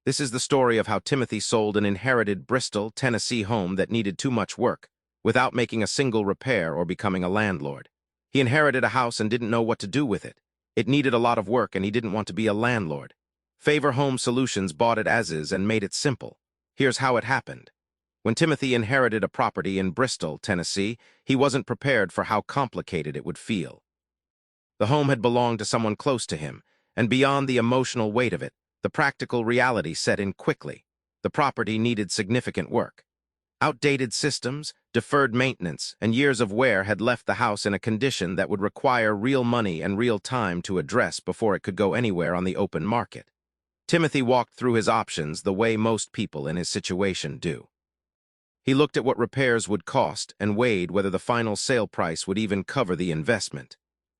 This is the story of how Timothy sold an inherited Bristol, Tennessee home that needed too much work, without making a single repair or becoming a landlord. He inherited a house and didn't know what to do with it. It needed a lot of work and he didn't want to be a landlord. Favor Home Solutions bought it as is and made it simple. Here's how it happened. When Timothy inherited a property in Bristol, Tennessee, he wasn't prepared for how complicated it would feel. The home had belonged to someone close to him, and beyond the emotional weight of it, the practical reality set in quickly. The property needed significant work. Outdated systems, deferred maintenance, and years of wear had left the house in a condition that would require real money and real time to address before it could go anywhere on the open market. Timothy walked through his options the way most people in his situation do. He looked at what repairs would cost and weighed whether the final sale price would even cover the investment.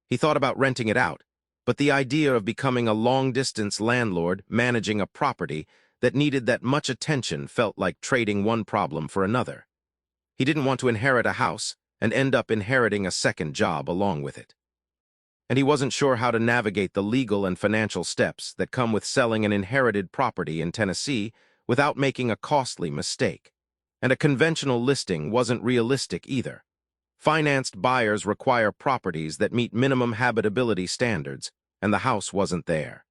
He thought about renting it out, but the idea of becoming a long-distance landlord managing a property that needed that much attention felt like trading one problem for another. He didn't want to inherit a house and end up inheriting a second job along with it. And he wasn't sure how to navigate the legal and financial steps that come with selling an inherited property in Tennessee without making a costly mistake. And a conventional listing wasn't realistic either. Financed buyers require properties that meet minimum habitability standards, and the house wasn't there.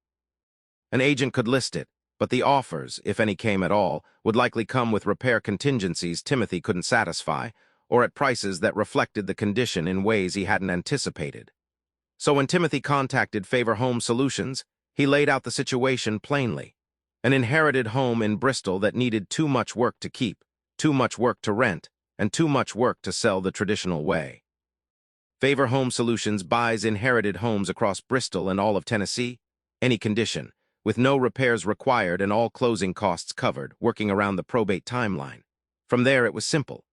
An agent could list it, but the offers, if any came at all, would likely come with repair contingencies Timothy couldn't satisfy, or at prices that reflected the condition in ways he hadn't anticipated. So when Timothy contacted Favor Home Solutions, he laid out the situation plainly. An inherited home in Bristol that needed too much work to keep, too much work to rent, and too much work to sell the traditional way. Favor Home Solutions buys inherited homes across Bristol and all of Tennessee, any condition, with no repairs required and all closing costs covered, working around the probate timeline. From there, it was simple.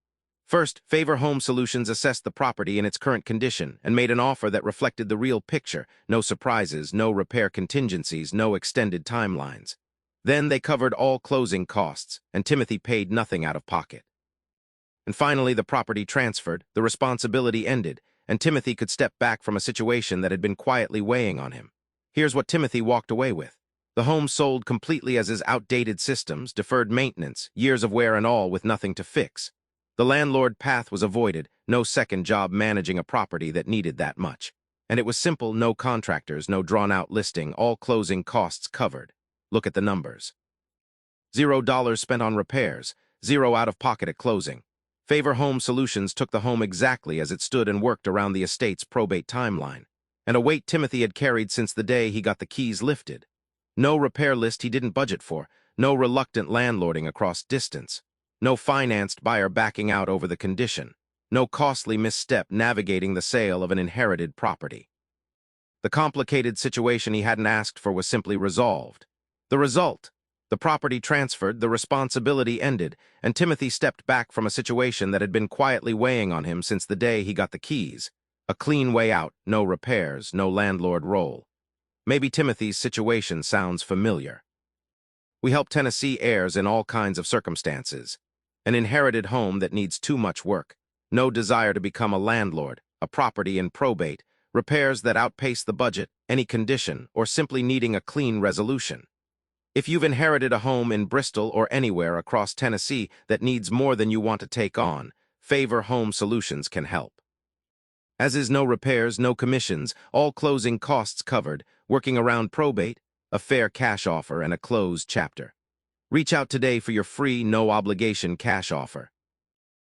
First, Favor Home Solutions assessed the property in its current condition and made an offer that reflected the real picture, no surprises, no repair contingencies, no extended timelines. Then they covered all closing costs, and Timothy paid nothing out of pocket. And finally, the property transferred, the responsibility ended, and Timothy could step back from a situation that had been quietly weighing on him. Here's what Timothy walked away with. The home sold completely as his outdated systems, deferred maintenance, years of wear and all with nothing to fix. The landlord path was avoided, no second job managing a property that needed that much. And it was simple, no contractors, no drawn-out listing, all closing costs covered. Look at the numbers. $0 spent on repairs, $0 out of pocket at closing. Favor Home Solutions took the home exactly as it stood and worked around the estate's probate timeline, and a weight Timothy had carried since the day he got the keys lifted. No repair list he didn't budget for, no reluctant landlording across distance, no financed buyer backing out over the condition, no costly misstep navigating the sale of an inherited property. The complicated situation he hadn't asked for was simply resolved. The result: the property transferred, the responsibility ended, and Timothy stepped back from a situation that had been quietly weighing on him since the day he got the keys. A clean way out, no repairs, no landlord role. Maybe Timothy's situation sounds familiar. We help Tennessee heirs in all kinds of circumstances. An inherited home that needs too much work, no desire to become a landlord, a property in probate, repairs that outpace the budget, any condition, or simply needing a clean resolution. If you've inherited a home in Bristol or anywhere across Tennessee that needs more than you want to take on, Favor Home Solutions can help. As is no repairs, no commissions, all closing costs covered, working around probate, a fair cash offer, and a closed chapter. Reach out today for your free, no-obligation cash offer.